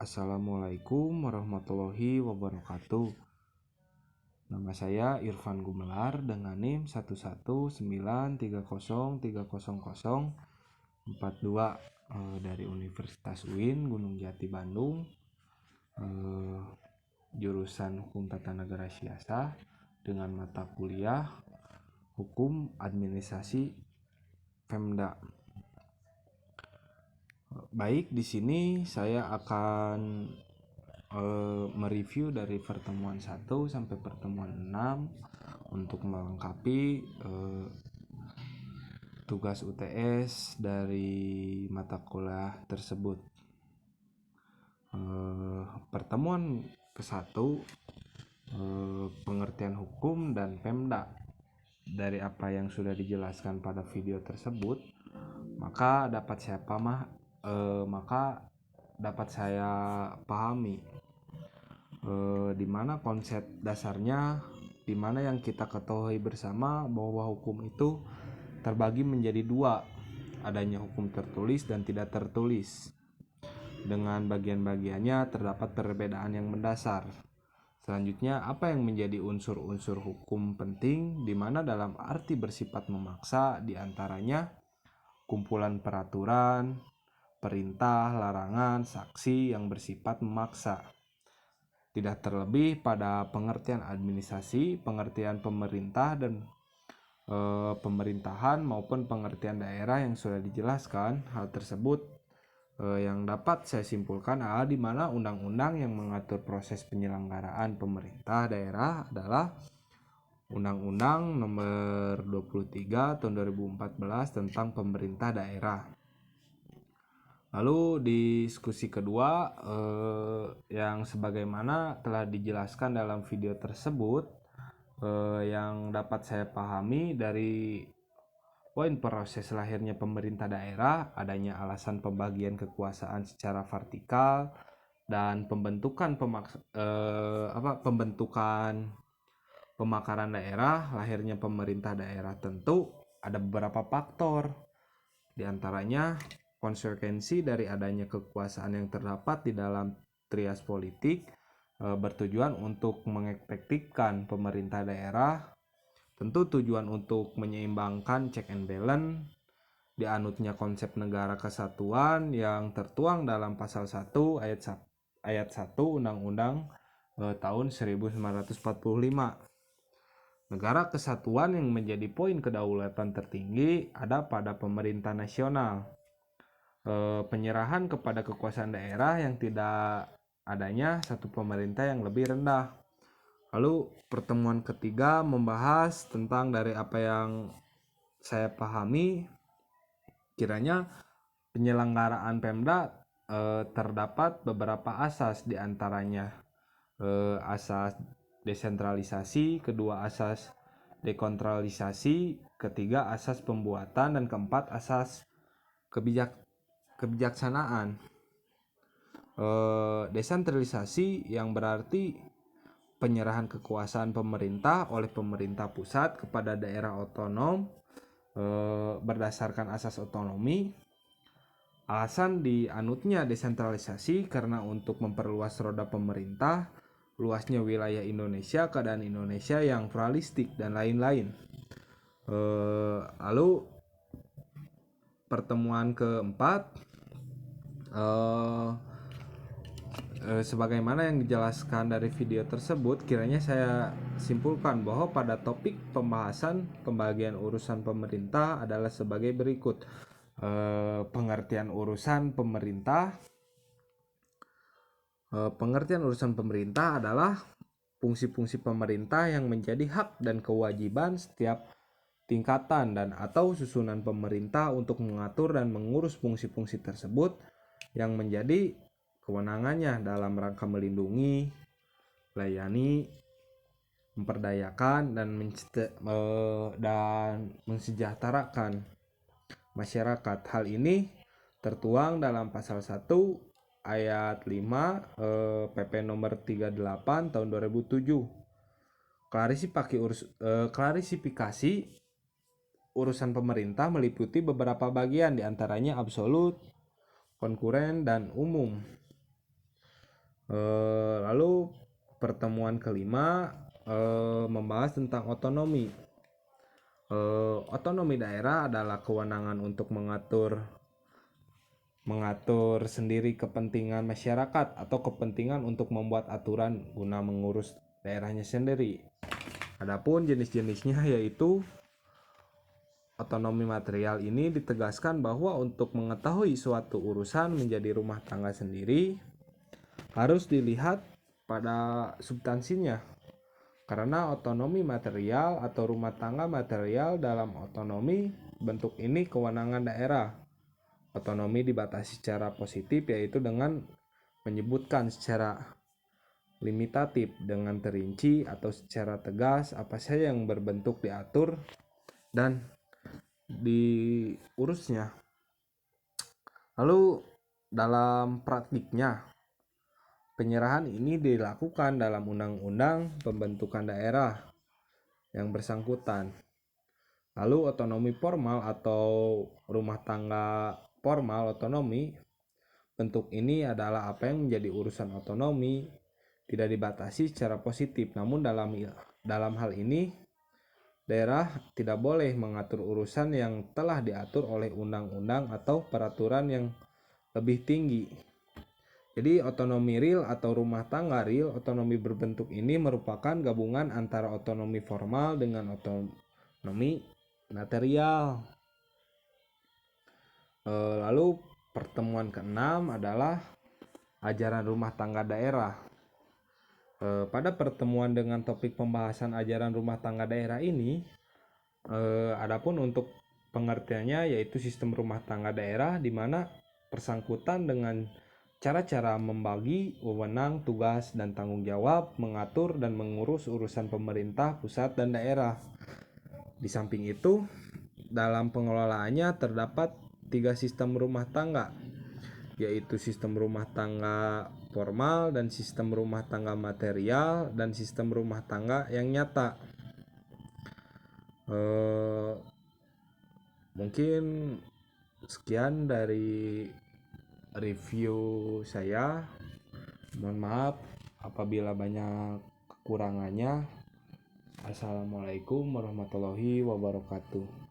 Assalamualaikum warahmatullahi wabarakatuh. Nama saya Irfan Gumelar dengan NIM 11930300042 dari Universitas UIN Gunung Jati Bandung, jurusan Hukum Tata Negara Siasa dengan mata kuliah Hukum Administrasi Pemda. Baik, di sini saya akan mereview dari pertemuan 1 sampai pertemuan 6 untuk melengkapi tugas UTS dari mata kuliah tersebut. Pertemuan ke-1, pengertian hukum dan Pemda. Dari apa yang sudah dijelaskan pada video tersebut, maka dapat saya pahami di mana konsep dasarnya, di mana yang kita ketahui bersama bahwa hukum itu terbagi menjadi dua, adanya hukum tertulis dan tidak tertulis. Dengan bagian-bagiannya terdapat perbedaan yang mendasar. Selanjutnya, apa yang menjadi unsur-unsur hukum penting, di mana dalam arti bersifat memaksa diantaranya kumpulan peraturan, perintah, larangan, saksi yang bersifat memaksa. Tidak terlebih pada pengertian administrasi, pengertian pemerintah dan pemerintahan maupun pengertian daerah yang sudah dijelaskan. Hal tersebut yang dapat saya simpulkan adalah di mana undang-undang yang mengatur proses penyelenggaraan pemerintah daerah adalah Undang-Undang Nomor 23 Tahun 2014 tentang pemerintah daerah. Lalu diskusi kedua yang sebagaimana telah dijelaskan dalam video tersebut, yang dapat saya pahami dari poin proses lahirnya pemerintah daerah, adanya alasan pembagian kekuasaan secara vertikal dan pembentukan pemekaran daerah, lahirnya pemerintah daerah. Tentu ada beberapa faktor, diantaranya konsekuensi dari adanya kekuasaan yang terdapat di dalam trias politik bertujuan untuk mengefektifkan pemerintah daerah. Tentu tujuan untuk menyeimbangkan check and balance, dianutnya konsep negara kesatuan yang tertuang dalam pasal 1 ayat 1 Undang-Undang tahun 1945. Negara kesatuan yang menjadi poin kedaulatan tertinggi ada pada pemerintah nasional. Penyerahan kepada kekuasaan daerah yang tidak adanya satu pemerintah yang lebih rendah. Lalu pertemuan ketiga membahas tentang dari apa yang saya pahami, kiranya penyelenggaraan Pemda terdapat beberapa asas, diantaranya asas desentralisasi, kedua asas dekontralisasi, ketiga asas pembuatan, dan keempat asas kebijaksanaan. Desentralisasi yang berarti penyerahan kekuasaan pemerintah oleh pemerintah pusat kepada daerah otonom berdasarkan asas otonomi. Alasan dianutnya desentralisasi karena untuk memperluas roda pemerintah, luasnya wilayah Indonesia, keadaan Indonesia yang pluralistik, dan lain-lain. Lalu pertemuan keempat, sebagaimana yang dijelaskan dari video tersebut, kiranya saya simpulkan bahwa pada topik pembahasan pembagian urusan pemerintah adalah sebagai berikut. Pengertian urusan pemerintah. Pengertian urusan pemerintah adalah fungsi-fungsi pemerintah yang menjadi hak dan kewajiban setiap tingkatan dan atau susunan pemerintah untuk mengatur dan mengurus fungsi-fungsi tersebut yang menjadi kewenangannya dalam rangka melindungi, melayani, memperdayakan, dan mensejahterakan masyarakat. Hal ini tertuang dalam pasal 1 ayat 5 PP nomor 38 tahun 2007. Klarifikasi urusan pemerintah meliputi beberapa bagian, diantaranya absolut, konkuren, dan umum. Lalu pertemuan kelima membahas tentang otonomi. Otonomi daerah adalah kewenangan untuk mengatur sendiri kepentingan masyarakat atau kepentingan untuk membuat aturan guna mengurus daerahnya sendiri. Adapun jenis-jenisnya yaitu otonomi material ini ditegaskan bahwa untuk mengetahui suatu urusan menjadi rumah tangga sendiri harus dilihat pada substansinya. Karena otonomi material atau rumah tangga material dalam otonomi bentuk ini kewenangan daerah. Otonomi dibatasi secara positif yaitu dengan menyebutkan secara limitatif dengan terinci atau secara tegas apa saja yang berbentuk diatur dan diurusnya. Lalu dalam praktiknya penyerahan ini dilakukan dalam undang-undang pembentukan daerah yang bersangkutan. Lalu otonomi formal atau rumah tangga formal otonomi, bentuk ini adalah apa yang menjadi urusan otonomi tidak dibatasi secara positif, namun dalam hal ini daerah tidak boleh mengatur urusan yang telah diatur oleh undang-undang atau peraturan yang lebih tinggi. Jadi otonomi real atau rumah tangga real, otonomi berbentuk ini merupakan gabungan antara otonomi formal dengan otonomi material. Lalu pertemuan keenam adalah ajaran rumah tangga daerah. Pada pertemuan dengan topik pembahasan ajaran rumah tangga daerah ini, adapun untuk pengertiannya yaitu sistem rumah tangga daerah di mana bersangkutan dengan cara-cara membagi wewenang, tugas, dan tanggung jawab, mengatur dan mengurus urusan pemerintah pusat dan daerah. Di samping itu, dalam pengelolaannya terdapat 3 sistem rumah tangga, yaitu sistem rumah tangga formal dan sistem rumah tangga material dan sistem rumah tangga yang nyata. Mungkin sekian dari review saya. Mohon maaf apabila banyak kekurangannya. Assalamualaikum warahmatullahi wabarakatuh.